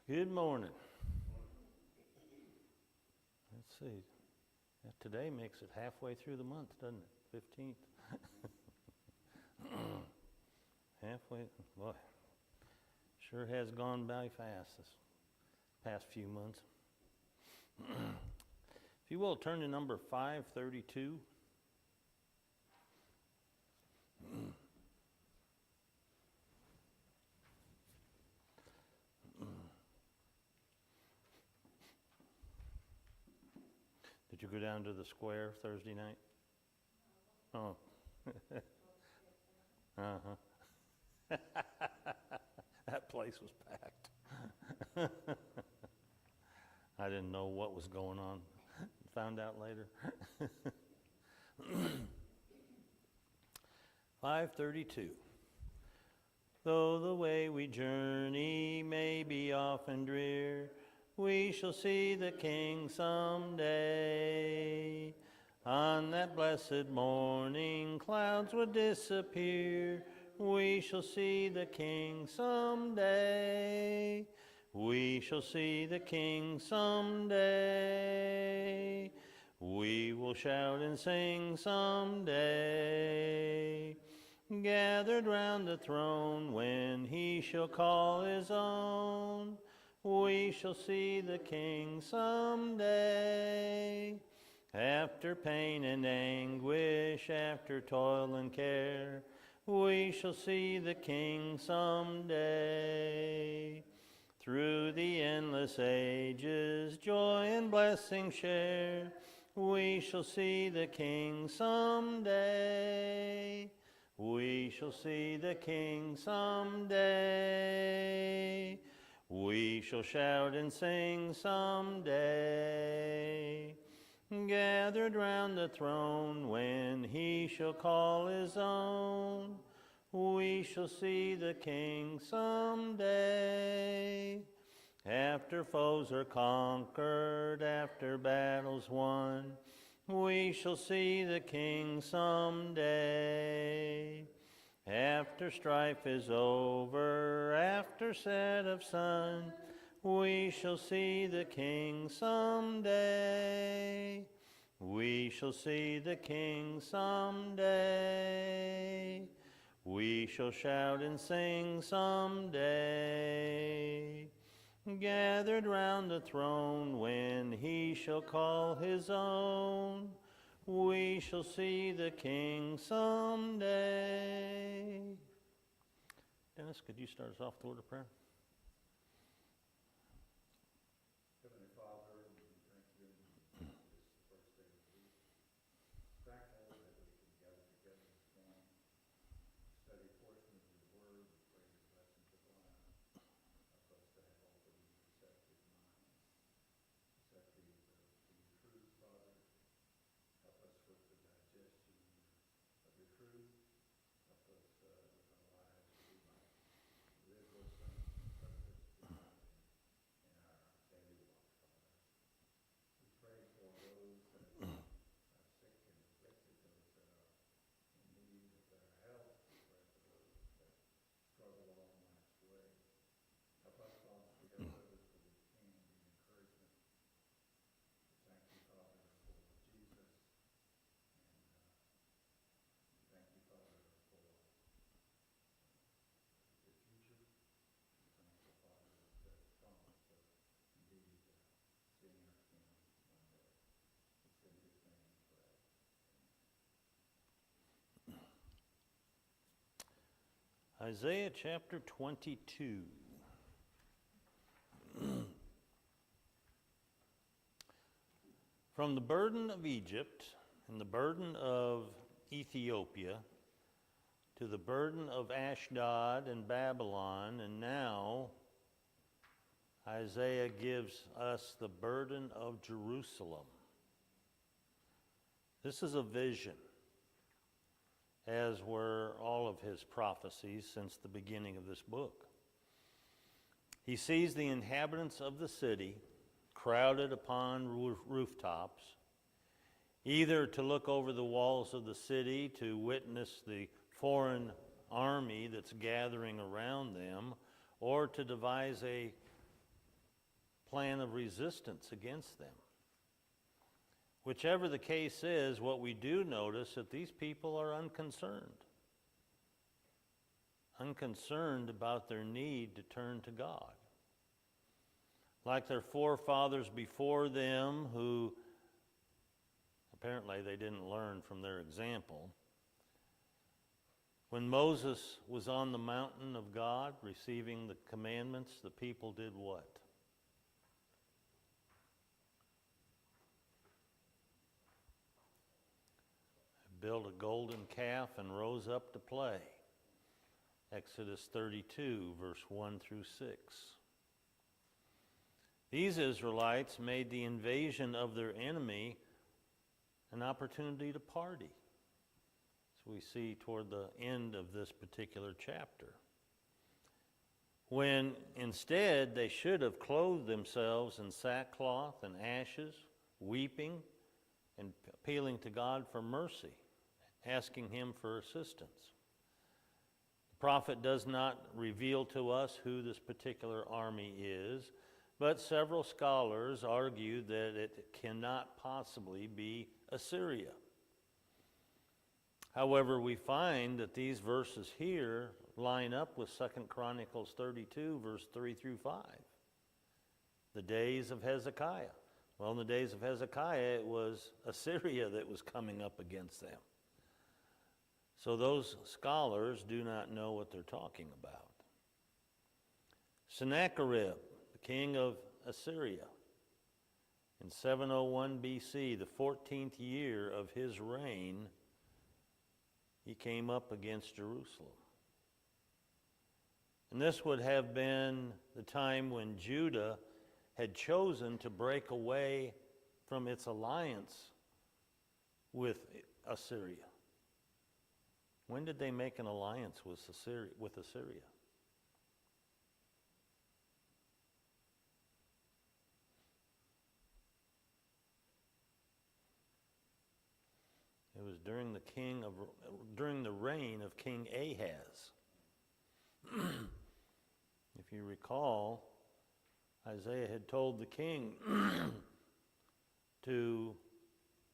Good morning. Let's see. Today makes it halfway through the month, doesn't it? 15th. Halfway. Boy, sure has gone by fast this past few months. If you will, turn to number 532. Did you go down to the square Thursday night? Oh. Uh-huh. That place was packed. I didn't know what was going on. Found out later. 532. Though the way we journey may be often drear, we shall see the King someday. On that blessed morning, clouds will disappear. We shall see the King someday. We shall see the King someday. We will shout and sing someday. Gathered round the throne when he shall call his own. We shall see the King someday. After pain and anguish, after toil and care, we shall see the King someday. Through the endless ages, joy and blessing share, we shall see the King someday. We shall see the King someday. We shall shout and sing someday. Gathered round the throne when he shall call his own, we shall see the King someday. After foes are conquered, after battles won, we shall see the King someday. After strife is over, after set of sun, we shall see the King someday. We shall see the King someday. We shall shout and sing someday. Gathered round the throne when he shall call his own, we shall see the King someday. Dennis, could you start us off with a word of prayer? Heavenly Father, we thank you this first day of the week. Thankful that we can gather together this morning, study a portion of your word, we pray your blessings upon us. Help us to have open and receptive minds, receptive to your truth, Father. Help us with the digestion of your truth. Help us with our lives that we might live those things in purpose beyond in our daily walk, Father. We pray for those that are sick and afflicted, those that are in need of better health. We pray for those that struggle along life's way. Help us, Father, to help others where we can be an encouragement. We thank you, Father, for Jesus, and we thank you, Father, for the future. We're thankful, Father, that the promise of indeed seeing our King one day. It's in his name we pray. Isaiah chapter 22. From the burden of Egypt and the burden of Ethiopia to the burden of Ashdod and Babylon, and now Isaiah gives us the burden of Jerusalem. This is a vision, as were all of his prophecies since the beginning of this book. He sees the inhabitants of the city crowded upon rooftops, either to look over the walls of the city to witness the foreign army that's gathering around them, or to devise a plan of resistance against them. Whichever the case is, what we do notice that these people are unconcerned about their need to turn to God. Like their forefathers before them, who apparently they didn't learn from their example. When Moses was on the mountain of God receiving the commandments, the people did what? Built a golden calf and rose up to play. Exodus 32, verse 1 through 6. These Israelites made the invasion of their enemy an opportunity to party, as we see toward the end of this particular chapter. When instead they should have clothed themselves in sackcloth and ashes, weeping and appealing to God for mercy, asking Him for assistance. The prophet does not reveal to us who this particular army is, but several scholars argue that it cannot possibly be Assyria. However, we find that these verses here line up with 2 Chronicles 32, verse 3 through 5. The days of Hezekiah. Well, in the days of Hezekiah, it was Assyria that was coming up against them. So those scholars do not know what they're talking about. Sennacherib, the king of Assyria, in 701 BC, the 14th year of his reign, he came up against Jerusalem. And this would have been the time when Judah had chosen to break away from its alliance with Assyria. When did they make an alliance with Assyria? It was during the reign of King Ahaz. If you recall, Isaiah had told the king to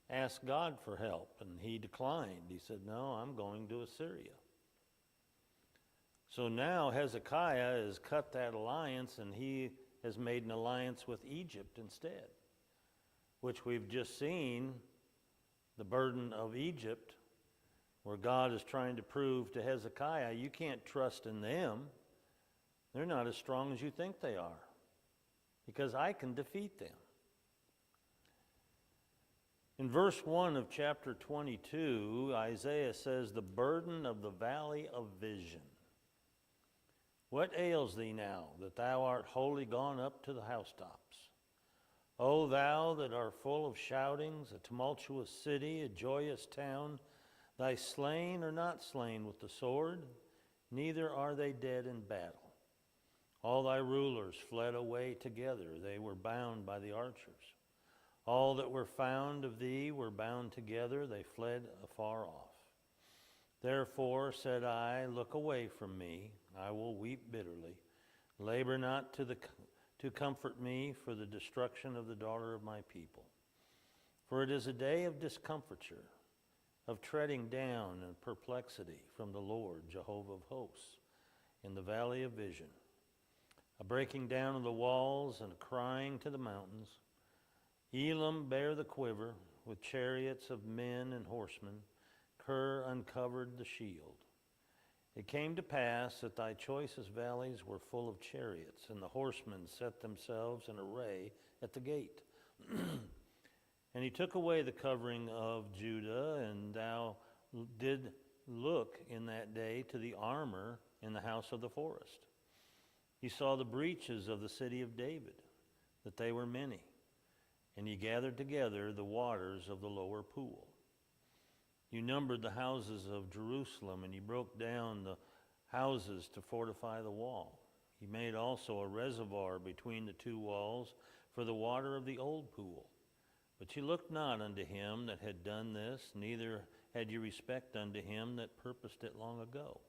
ask God for help, and he declined. He said, "No, I'm going to Assyria." So now Hezekiah has cut that alliance, and he has made an alliance with Egypt instead, which we've just seen the burden of Egypt, where God is trying to prove to Hezekiah, you can't trust in them. They're not as strong as you think they are, because I can defeat them. In verse 1 of chapter 22, Isaiah says, the burden of the valley of vision. What ails thee now, that thou art wholly gone up to the housetops? O thou that art full of shoutings, a tumultuous city, a joyous town, thy slain are not slain with the sword, neither are they dead in battle. All thy rulers fled away together, they were bound by the archers. All that were found of thee were bound together, they fled afar off. Therefore said I, look away from me, I will weep bitterly. Labor not to comfort me for the destruction of the daughter of my people. For it is a day of discomfiture, of treading down and perplexity from the Lord, Jehovah of hosts, in the valley of vision. A breaking down of the walls and a crying to the mountains. Elam bare the quiver with chariots of men and horsemen. Kir uncovered the shield. It came to pass that thy choicest valleys were full of chariots, and the horsemen set themselves in array at the gate. And he took away the covering of Judah, and thou did look in that day to the armor in the house of the forest. He saw the breaches of the city of David, that they were many, and he gathered together the waters of the lower pool. You numbered the houses of Jerusalem, and you broke down the houses to fortify the wall. He made also a reservoir between the two walls for the water of the old pool. But you looked not unto him that had done this, neither had you respect unto him that purposed it long ago.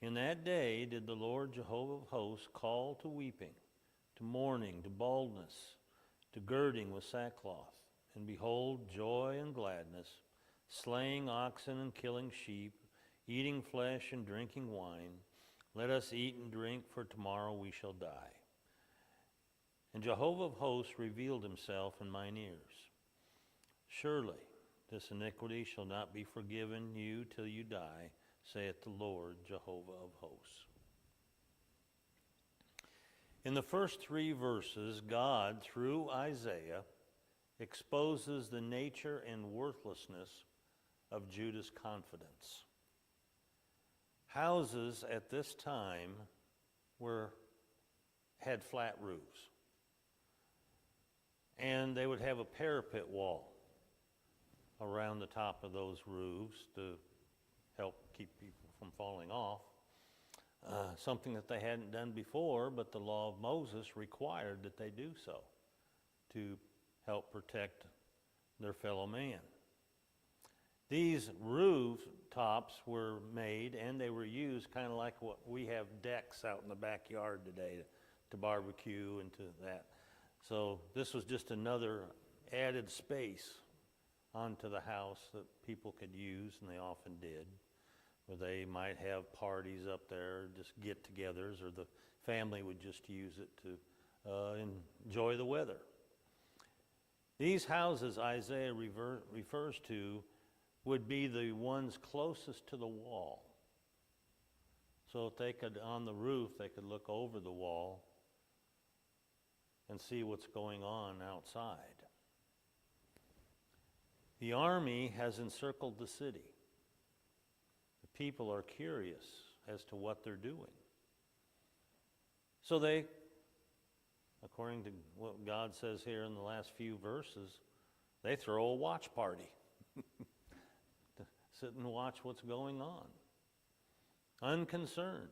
In that day did the Lord Jehovah of hosts call to weeping, to mourning, to baldness, to girding with sackcloth. And behold, joy and gladness, slaying oxen and killing sheep, eating flesh and drinking wine. Let us eat and drink, for tomorrow we shall die. And Jehovah of hosts revealed himself in mine ears. Surely this iniquity shall not be forgiven you till you die, saith the Lord Jehovah of hosts. In the first 3 verses, God, through Isaiah, exposes the nature and worthlessness of Judah's confidence. Houses at this time had flat roofs, and they would have a parapet wall around the top of those roofs to help keep people from falling off. Something that they hadn't done before, but the law of Moses required that they do so to help protect their fellow man. These rooftops were made and they were used kind of like what we have decks out in the backyard today to barbecue and to that. So this was just another added space onto the house that people could use, and they often did, where they might have parties up there, just get-togethers, or the family would just use it to enjoy the weather. These houses Isaiah refers to would be the ones closest to the wall. So if they could, on the roof, they could look over the wall and see what's going on outside. The army has encircled the city. The people are curious as to what they're doing. So they, according to what God says here in the last few verses, they throw a watch party to sit and watch what's going on, unconcerned.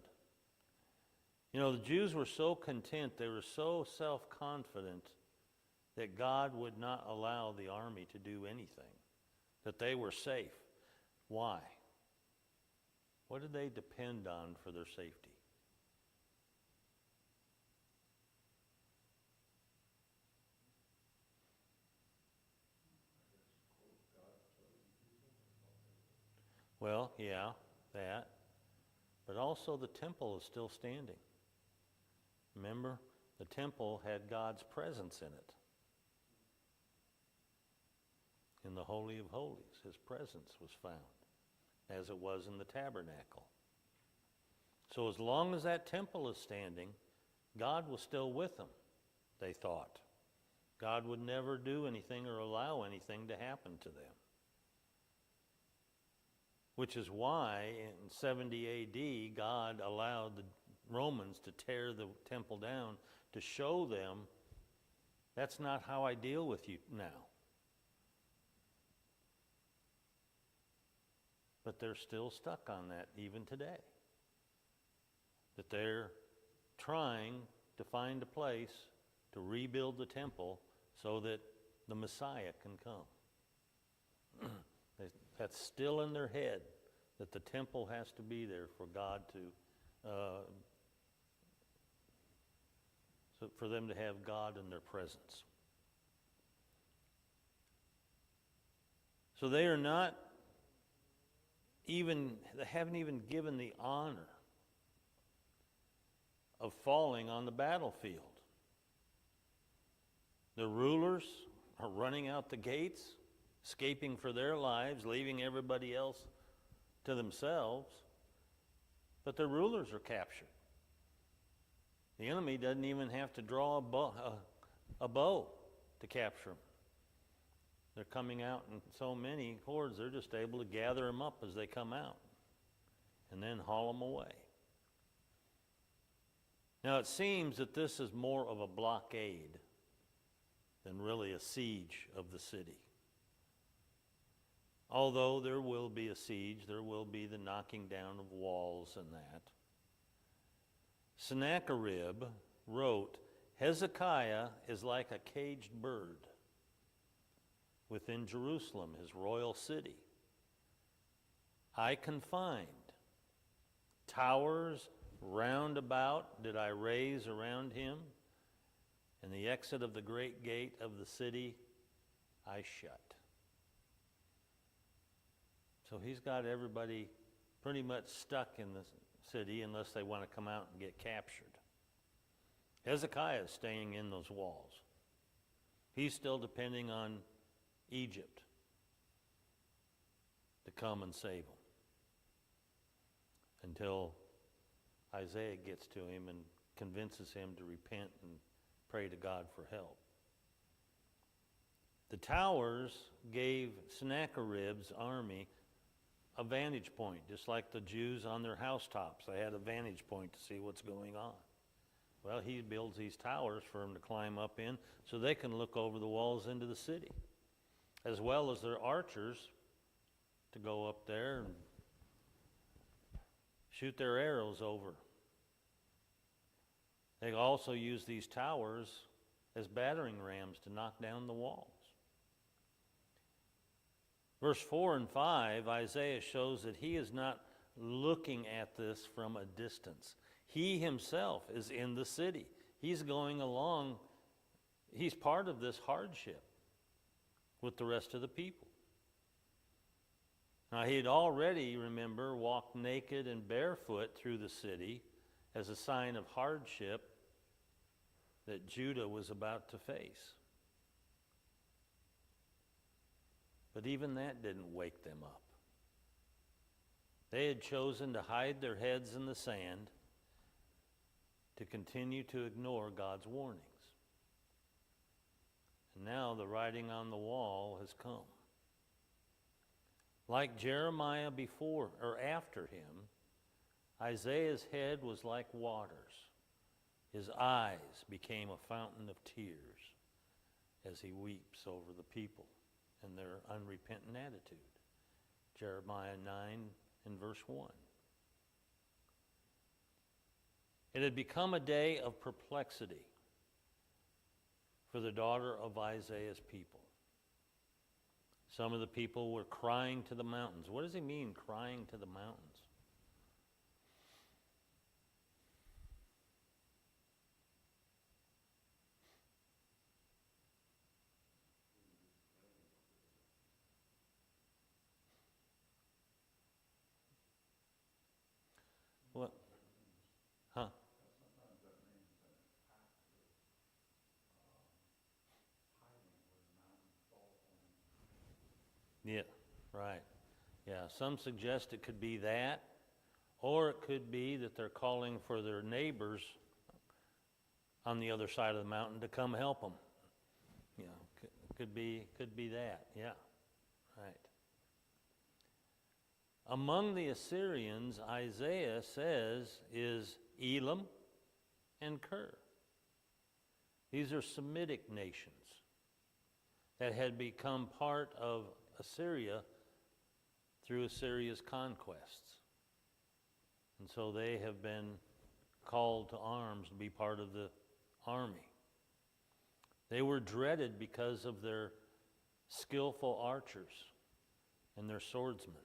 You know, the Jews were so content, they were so self-confident that God would not allow the army to do anything, that they were safe. Why? What did they depend on for their safety? Well, yeah, that. But also the temple is still standing. Remember, the temple had God's presence in it. In the Holy of Holies, his presence was found, as it was in the tabernacle. So as long as that temple is standing, God was still with them, they thought. God would never do anything or allow anything to happen to them. Which is why in 70 AD, God allowed the Romans to tear the temple down to show them, that's not how I deal with you now. But they're still stuck on that even today. That they're trying to find a place to rebuild the temple so that the Messiah can come. That's still in their head, that the temple has to be there for God to, for them to have God in their presence. So they are not even, they haven't even given the honor of falling on the battlefield. The rulers are running out the gates, escaping for their lives, leaving everybody else to themselves. But the rulers are captured. The enemy doesn't even have to draw a bow to capture them. They're coming out in so many hordes, they're just able to gather them up as they come out and then haul them away. Now it seems that this is more of a blockade than really a siege of the city. Although there will be a siege, there will be the knocking down of walls and that. Sennacherib wrote, Hezekiah is like a caged bird within Jerusalem, his royal city. I confined. Towers round about did I raise around him, and the exit of the great gate of the city I shut. So he's got everybody pretty much stuck in the city unless they want to come out and get captured. Hezekiah is staying in those walls. He's still depending on Egypt to come and save him until Isaiah gets to him and convinces him to repent and pray to God for help. The towers gave Sennacherib's army a vantage point, just like the Jews on their housetops. They had a vantage point to see what's going on. Well, he builds these towers for them to climb up in so they can look over the walls into the city, as well as their archers to go up there and shoot their arrows over. They also use these towers as battering rams to knock down the walls. Verse 4 and 5, Isaiah shows that he is not looking at this from a distance. He himself is in the city. He's going along. He's part of this hardship with the rest of the people. Now, he had already, remember, walked naked and barefoot through the city as a sign of hardship that Judah was about to face. But even that didn't wake them up. They had chosen to hide their heads in the sand to continue to ignore God's warnings. And now the writing on the wall has come. Like Jeremiah before or after him, Isaiah's head was like waters. His eyes became a fountain of tears as he weeps over the people and their unrepentant attitude. Jeremiah 9 and verse 1. It had become a day of perplexity for the daughter of Isaiah's people. Some of the people were crying to the mountains. What does he mean, crying to the mountains? What? Huh? Sometimes that means an act of hiding where the mountains fall from. Yeah, right. Yeah, some suggest it could be that, or it could be that they're calling for their neighbors on the other side of the mountain to come help them. You know, could be that. Yeah, right. Among the Assyrians, Isaiah says, is Elam and Kir. These are Semitic nations that had become part of Assyria through Assyria's conquests. And so they have been called to arms to be part of the army. They were dreaded because of their skillful archers and their swordsmen.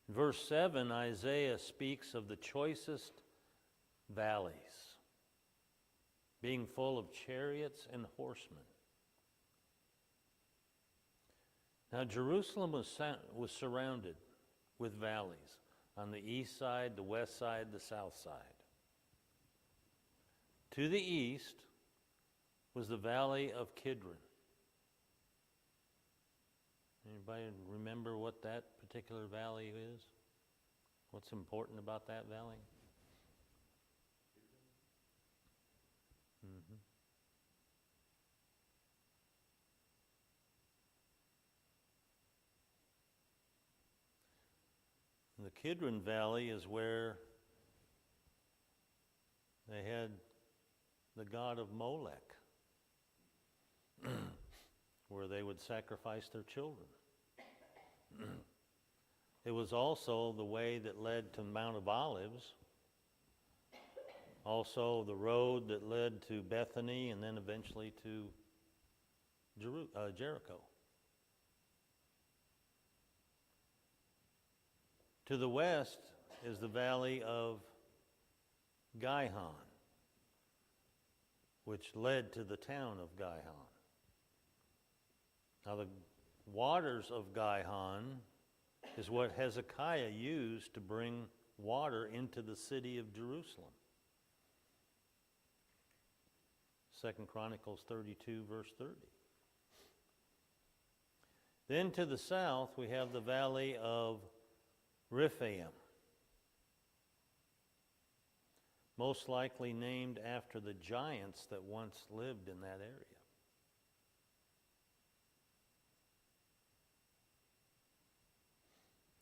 In verse 7, Isaiah speaks of the choicest valleys being full of chariots and horsemen. Now, Jerusalem was surrounded with valleys on the east side, the west side, the south side. To the east was the valley of Kidron. Anybody remember what that particular valley is? What's important about that valley? Mm-hmm. The Kidron Valley is where they had the god of Molech, where they would sacrifice their children. It was also the way that led to Mount of Olives, also the road that led to Bethany and then eventually to Jericho. To the west is the valley of Gihon. which led to the town of Gihon. Now, the waters of Gihon is what Hezekiah used to bring water into the city of Jerusalem. 2 Chronicles 32, verse 30. Then to the south, we have the valley of Rephaim, most likely named after the giants that once lived in that area.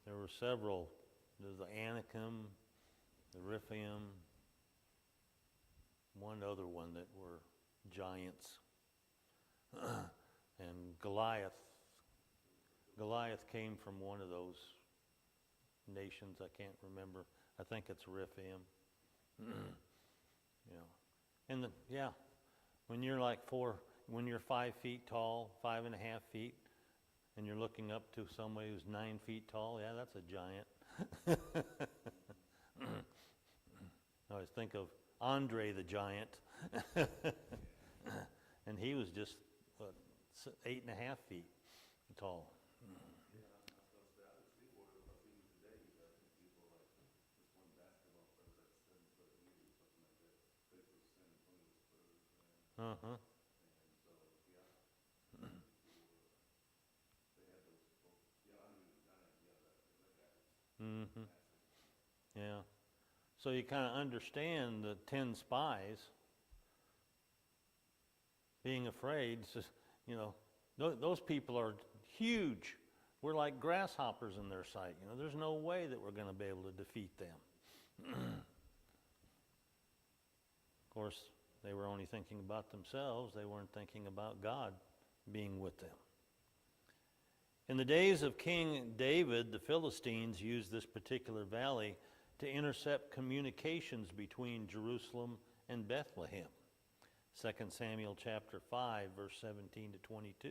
There were several. There's the Anakim, the Rephaim, one other one that were giants. And Goliath came from one of those nations. I can't remember. I think it's Rephaim. And when you're when you're 5 feet tall, 5.5 feet, and you're looking up to somebody who's 9 feet tall, yeah, that's a giant. I always think of Andre the Giant. And he was just 8.5 feet tall. Uh-huh. Mm-hmm. Yeah. So you kind of understand the 10 spies being afraid. Those people are huge. We're like grasshoppers in their sight. There's no way that we're going to be able to defeat them. Of course, they were only thinking about themselves. They weren't thinking about God being with them. In the days of King David, the Philistines used this particular valley to intercept communications between Jerusalem and Bethlehem. 2 Samuel chapter 5, verse 17 to 22.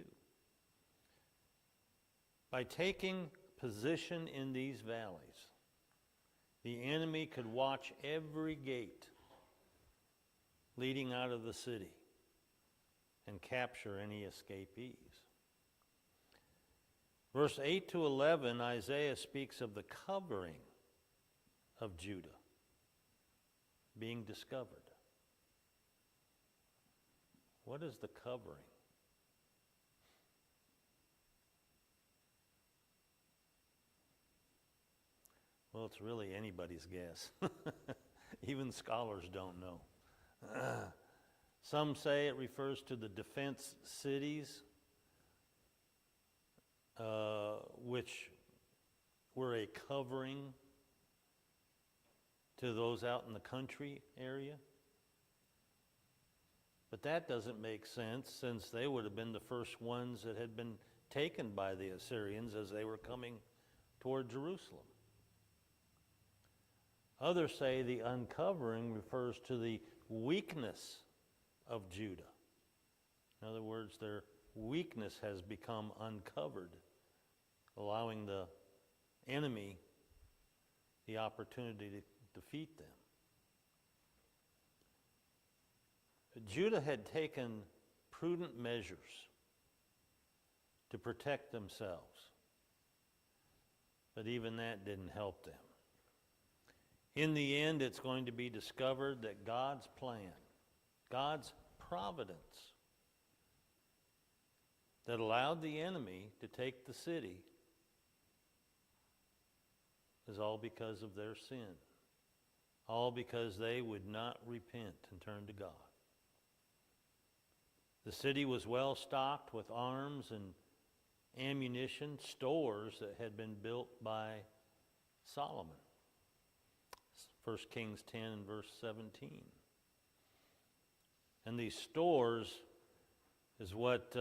By taking position in these valleys, the enemy could watch every gate leading out of the city and capture any escapees. Verse 8 to 11, Isaiah speaks of the covering of Judah being discovered. What is the covering? Well, it's really anybody's guess. Even scholars don't know. Some say it refers to the defense cities, which were a covering to those out in the country area. But that doesn't make sense, since they would have been the first ones that had been taken by the Assyrians as they were coming toward Jerusalem. Others say the uncovering refers to the weakness of Judah. In other words, their weakness has become uncovered, allowing the enemy the opportunity to defeat them. Judah had taken prudent measures to protect themselves, but even that didn't help them. In the end, it's going to be discovered that God's plan, God's providence, that allowed the enemy to take the city is all because of their sin. All because they would not repent and turn to God. The city was well stocked with arms and ammunition, stores that had been built by Solomon. 1 Kings 10 and verse 17. And these stores is what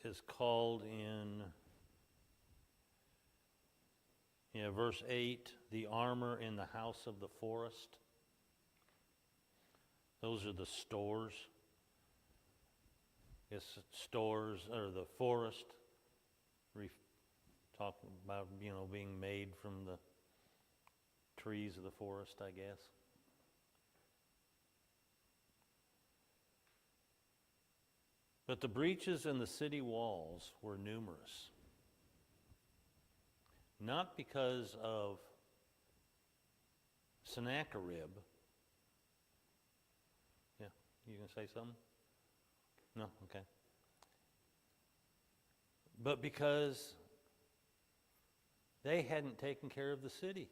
is called in verse 8, the armor in the house of the forest. Those are the stores. It's stores, or the forest, talking about, being made from the trees of the forest, I guess. But the breaches in the city walls were numerous. Not because of Sennacherib. Yeah, you gonna say something? No? Okay. But because they hadn't taken care of the city.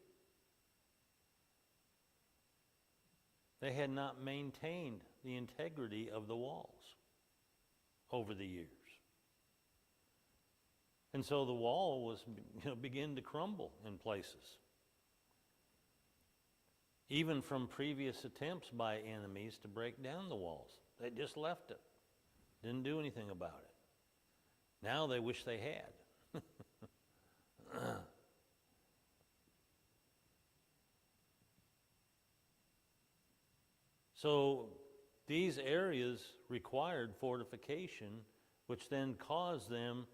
They had not maintained the integrity of the walls over the years. And so the wall was, beginning to crumble in places. Even from previous attempts by enemies to break down the walls. They just left it. Didn't do anything about it. Now they wish they had. So these areas required fortification, which then caused them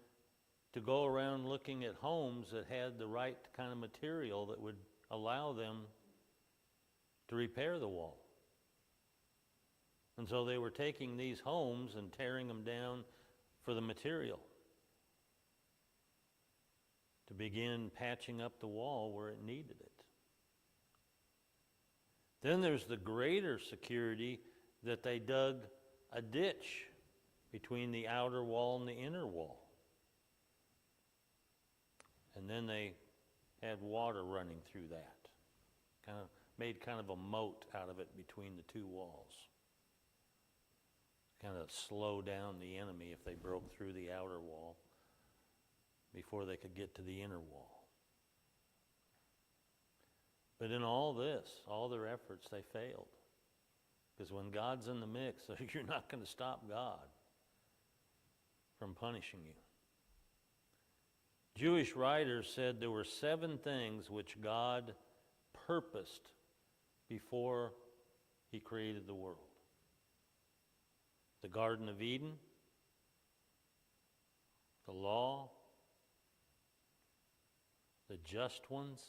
to go around looking at homes that had the right kind of material that would allow them to repair the wall. And so they were taking these homes and tearing them down for the material to begin patching up the wall where it needed it. Then there's the greater security that they dug a ditch between the outer wall and the inner wall. And then they had water running through that. Made kind of a moat out of it between the two walls. Kind of slow down the enemy if they broke through the outer wall before they could get to the inner wall. But in all this, all their efforts, they failed. Because when God's in the mix, you're not going to stop God from punishing you. Jewish writers said there were 7 things which God purposed before he created the world. The Garden of Eden, the law, the just ones,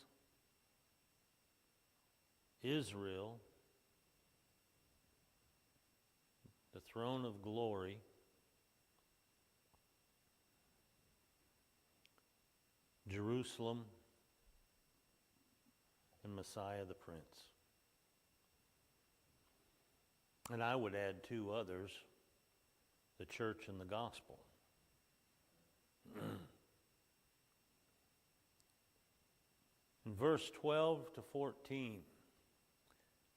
Israel, the throne of glory, Jerusalem, and Messiah the Prince. And I would add 2 others, the church and the gospel. In verse 12 to 14,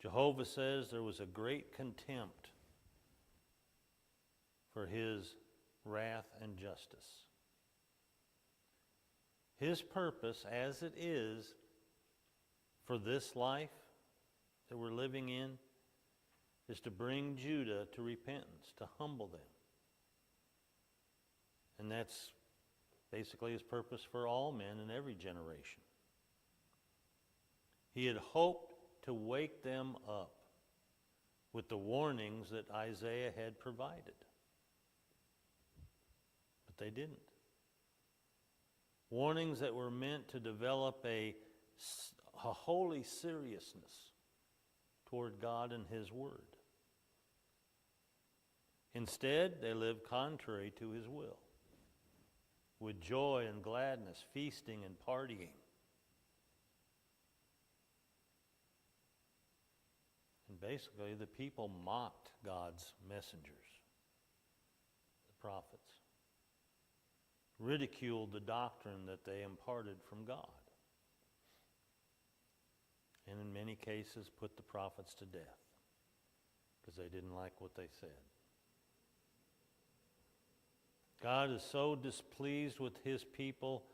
Jehovah says there was a great contempt for his wrath and justice. His purpose, as it is for this life that we're living in, is to bring Judah to repentance, to humble them. And that's basically his purpose for all men in every generation. He had hoped to wake them up with the warnings that Isaiah had provided. But they didn't. Warnings that were meant to develop a holy seriousness toward God and his word. Instead, they lived contrary to his will, with joy and gladness, feasting and partying. And basically, the people mocked God's messengers, the prophets, ridiculed the doctrine that they imparted from God, and in many cases put the prophets to death because they didn't like what they said. God is so displeased with his people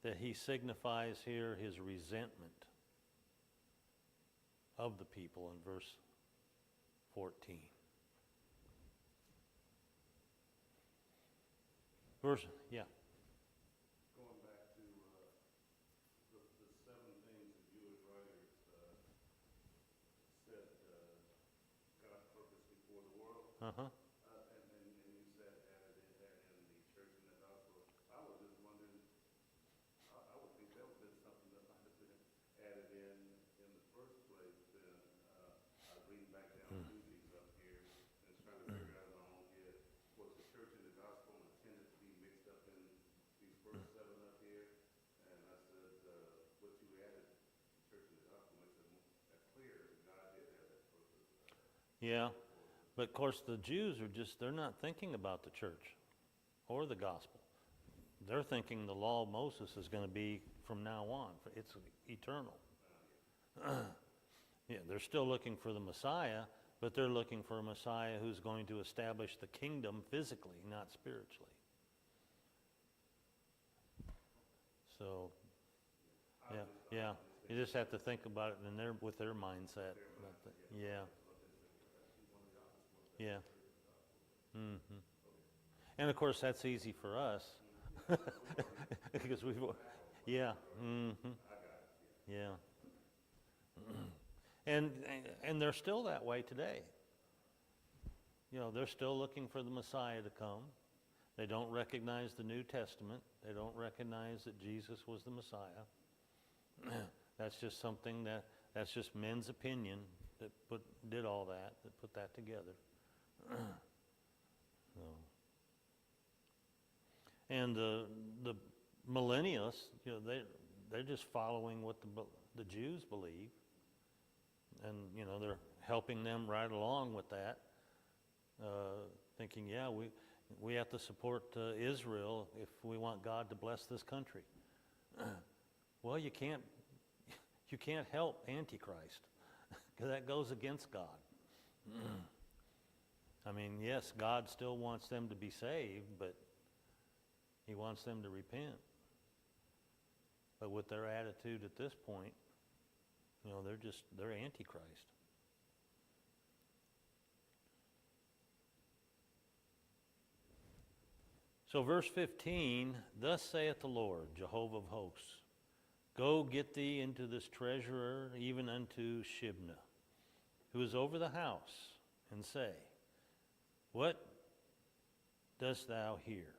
that he signifies here his resentment of the people in verse 14. Yeah. Going back to the 7 things the Jewish writers said God purposed before the world. Uh-huh. And you said added in the church and the gospel. I was just wondering, I would think that would have been something that might have been added in the first place. Then I was reading back down through these up here and trying to figure out in my own head, was it Yeah, but of course the Jews they're not thinking about the church or the gospel. They're thinking the law of Moses is going to be from now on. It's eternal. Yeah, they're still looking for the Messiah, but they're looking for a Messiah who's going to establish the kingdom physically, not spiritually. So, yeah. You just have to think about it with their mindset. Yeah. Yeah. Mm-hmm. And of course, that's easy for us because yeah. Mm-hmm. Yeah. And they're still that way today. You know, they're still looking for the Messiah to come. They don't recognize the New Testament. They don't recognize that Jesus was the Messiah. That's just something that's just men's opinion that did all that put that together. So. And the millennialists, you know, they're just following what the Jews believe, and you know they're helping them right along with that, thinking, yeah, we have to support Israel if we want God to bless this country. Well, you can't help Antichrist because that goes against God. I mean, yes, God still wants them to be saved, but He wants them to repent. But with their attitude at this point, you know, they're Antichrist. So verse 15, thus saith the Lord, Jehovah of hosts, go get thee into this treasurer, even unto Shibna, who is over the house, and say, what dost thou here?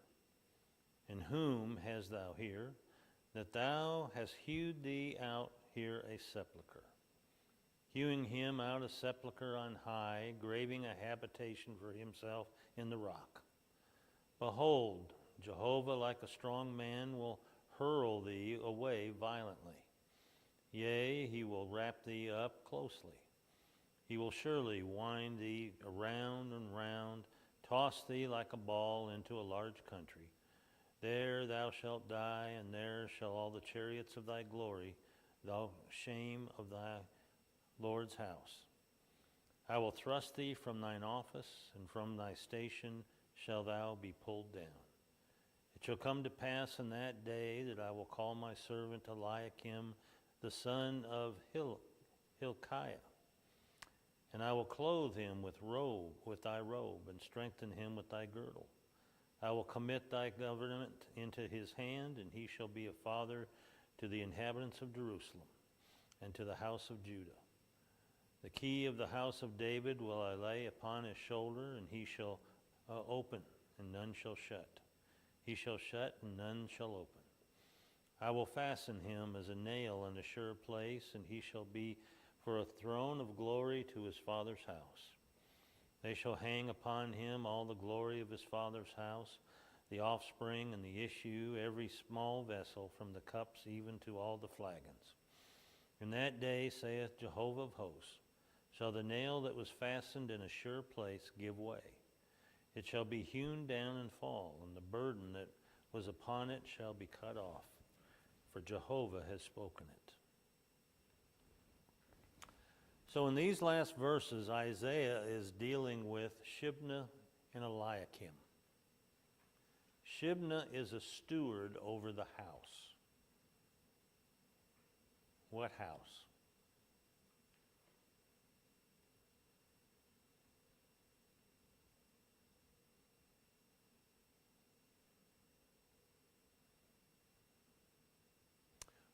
And whom hast thou here, that thou hast hewed thee out here a sepulchre? Hewing him out a sepulchre on high, graving a habitation for himself in the rock. Behold, Jehovah like a strong man will hurl thee away violently. Yea, he will wrap thee up closely. He will surely wind thee around and round, toss thee like a ball into a large country. There thou shalt die, and there shall all the chariots of thy glory, thou shame of thy Lord's house. I will thrust thee from thine office, and from thy station shall thou be pulled down. It shall come to pass in that day that I will call my servant Eliakim, the son of Hilkiah, and I will clothe him with thy robe, and strengthen him with thy girdle. I will commit thy government into his hand, and he shall be a father to the inhabitants of Jerusalem, and to the house of Judah. The key of the house of David will I lay upon his shoulder, and he shall open, and none shall shut. He shall shut, and none shall open. I will fasten him as a nail in a sure place, and he shall be for a throne of glory to his father's house. They shall hang upon him all the glory of his father's house, the offspring and the issue, every small vessel, from the cups even to all the flagons. In that day, saith Jehovah of hosts, shall the nail that was fastened in a sure place give way. It shall be hewn down and fall, and the burden that was upon it shall be cut off, for Jehovah has spoken it. So in these last verses, Isaiah is dealing with Shibna and Eliakim. Shibna is a steward over the house. What house?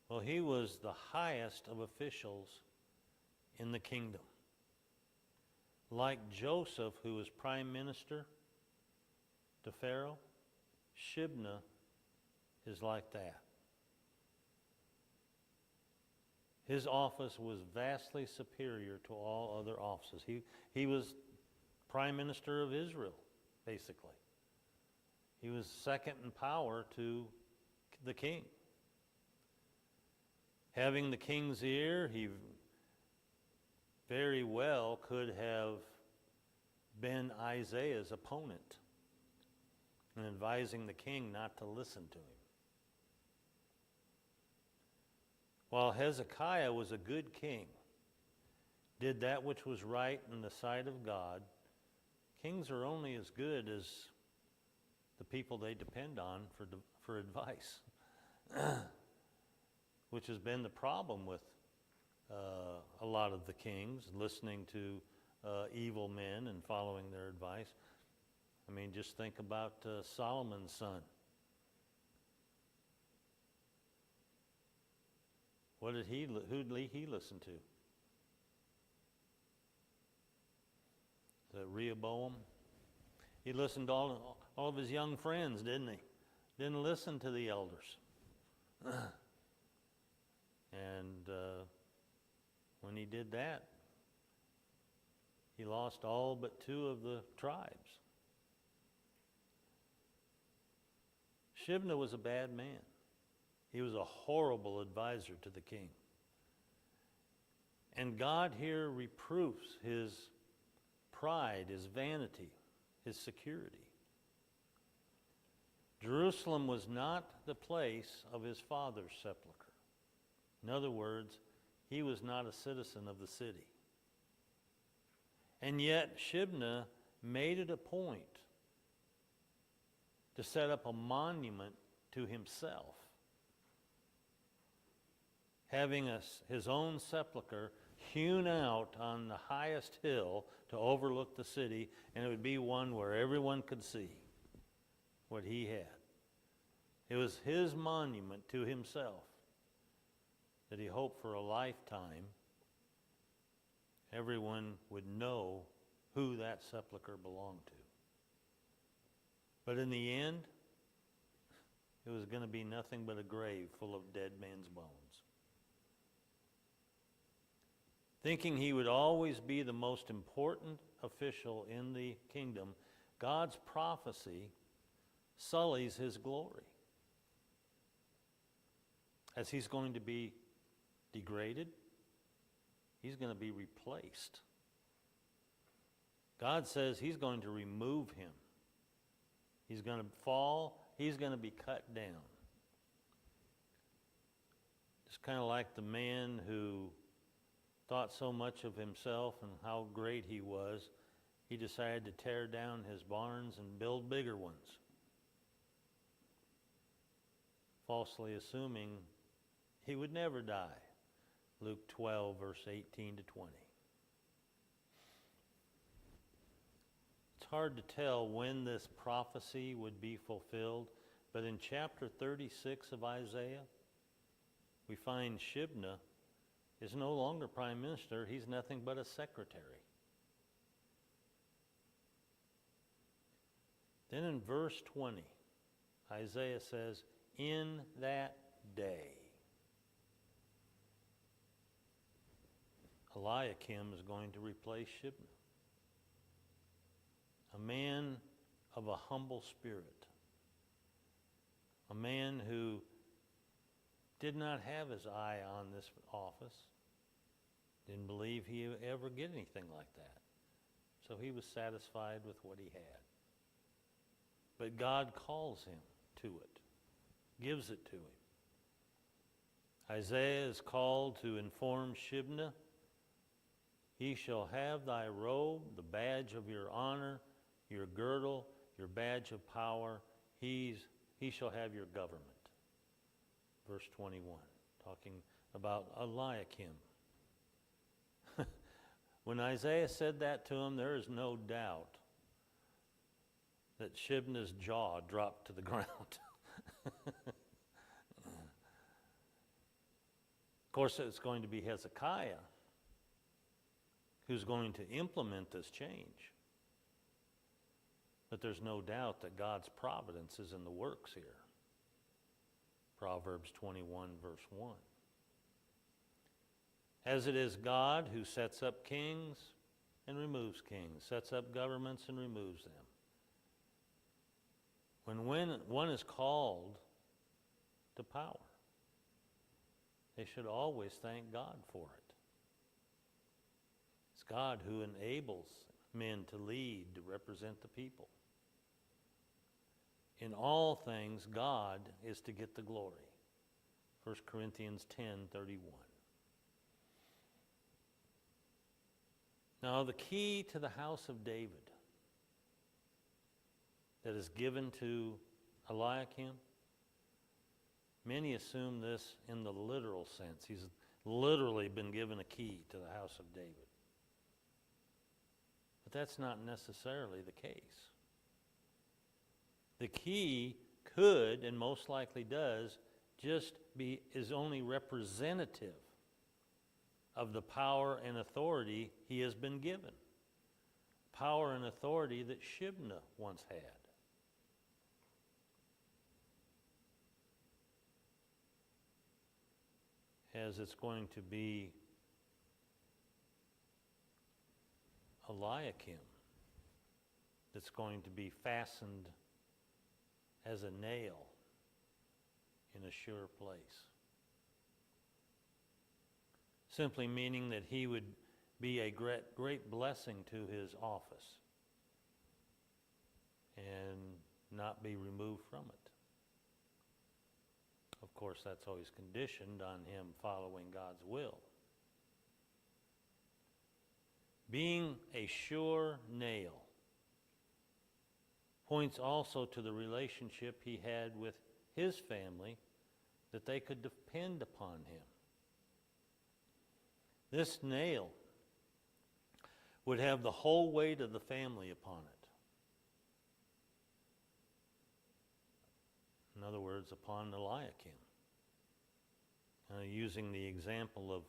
Well, he was the highest of officials in the kingdom. Like Joseph, who was prime minister to Pharaoh, Shibna is like that. His office was vastly superior to all other offices. He was prime minister of Israel, basically. He was second in power to the king. Having the king's ear, he very well could have been Isaiah's opponent in advising the king not to listen to him. While Hezekiah was a good king, did that which was right in the sight of God, kings are only as good as the people they depend on for advice, which has been the problem with a lot of the kings, listening to evil men and following their advice. I mean, just think about Solomon's son. Who did he listen to? Is that Rehoboam? He listened to all of his young friends, didn't he? Didn't listen to the elders. And when he did that, he lost all but 2 of the tribes. Shibna was a bad man. He was a horrible advisor to the king. And God here reproofs his pride, his vanity, his security. Jerusalem was not the place of his father's sepulcher. In other words, he was not a citizen of the city. And yet Shibna made it a point to set up a monument to himself, having his own sepulcher hewn out on the highest hill to overlook the city, and it would be one where everyone could see what he had. It was his monument to himself that he hoped for a lifetime everyone would know who that sepulcher belonged to. But in the end, it was going to be nothing but a grave full of dead men's bones. Thinking he would always be the most important official in the kingdom, God's prophecy sullies his glory, as he's going to be degraded. He's going to be replaced. God says he's going to remove him. He's going to fall. He's going to be cut down. It's kind of like the man who thought so much of himself and how great he was, he decided to tear down his barns and build bigger ones, falsely assuming he would never die. Luke 12, verse 18 to 20. It's hard to tell when this prophecy would be fulfilled, but in chapter 36 of Isaiah, we find Shibna is no longer prime minister. He's nothing but a secretary. Then in verse 20, Isaiah says, "In that day." Eliakim is going to replace Shibna, a man of a humble spirit, a man who did not have his eye on this office, didn't believe he would ever get anything like that. So he was satisfied with what he had. But God calls him to it, gives it to him. Isaiah is called to inform Shibna, "He shall have thy robe, the badge of your honor, your girdle, your badge of power. He shall have your government." Verse 21, talking about Eliakim. When Isaiah said that to him, there is no doubt that Shibna's jaw dropped to the ground. Of course, it's going to be Hezekiah who's going to implement this change. But there's no doubt that God's providence is in the works here. Proverbs 21, verse 1. As it is God who sets up kings and removes kings, sets up governments and removes them. When one is called to power, they should always thank God for it. It's God who enables men to lead, to represent the people. In all things, God is to get the glory. 1 Corinthians 10:31. Now, the key to the house of David that is given to Eliakim, many assume this in the literal sense. He's literally been given a key to the house of David. But that's not necessarily the case. The key could, and most likely does, is only representative of the power and authority he has been given. Power and authority that Shibna once had. As it's going to be Eliakim that's going to be fastened as a nail in a sure place. Simply meaning that he would be a great blessing to his office and not be removed from it. Of course, that's always conditioned on him following God's will. Being a sure nail points also to the relationship he had with his family, that they could depend upon him. This nail would have the whole weight of the family upon it. In other words, upon Eliakim. Using the example of,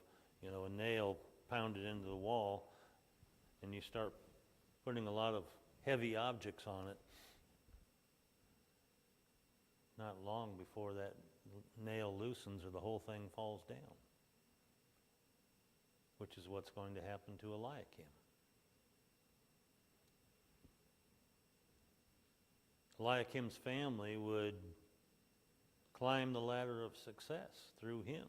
a nail pounded into the wall, and you start putting a lot of heavy objects on it, not long before that nail loosens or the whole thing falls down, which is what's going to happen to Eliakim. Eliakim's family would climb the ladder of success through him.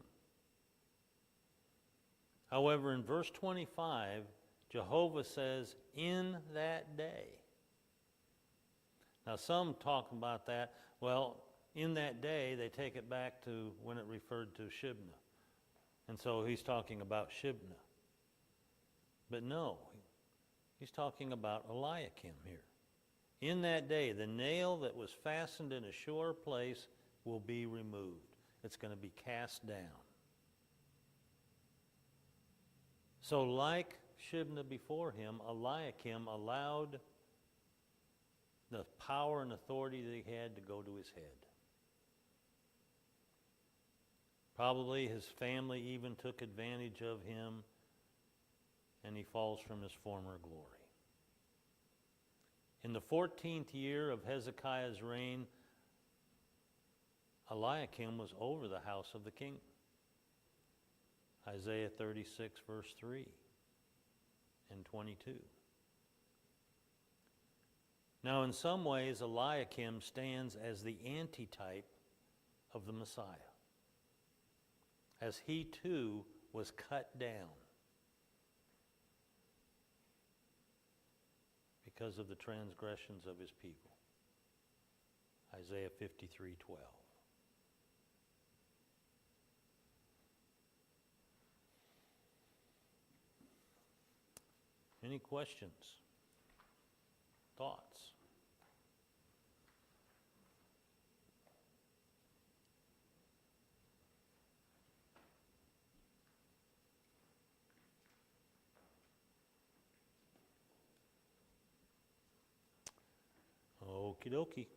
However, in verse 25, Jehovah says, in that day. Now, some talk about that. Well, in that day, they take it back to when it referred to Shibna. And so he's talking about Shibna. But no, he's talking about Eliakim here. In that day, the nail that was fastened in a sure place will be removed. It's going to be cast down. So like Shibna before him, Eliakim allowed the power and authority that he had to go to his head. Probably his family even took advantage of him, and he falls from his former glory. In the 14th year of Hezekiah's reign, Eliakim was over the house of the king. Isaiah 36, verse 3 and 22. Now, in some ways, Eliakim stands as the antitype of the Messiah, as he too was cut down because of the transgressions of his people. Isaiah 53:12. Any questions? Thoughts? Okie dokie.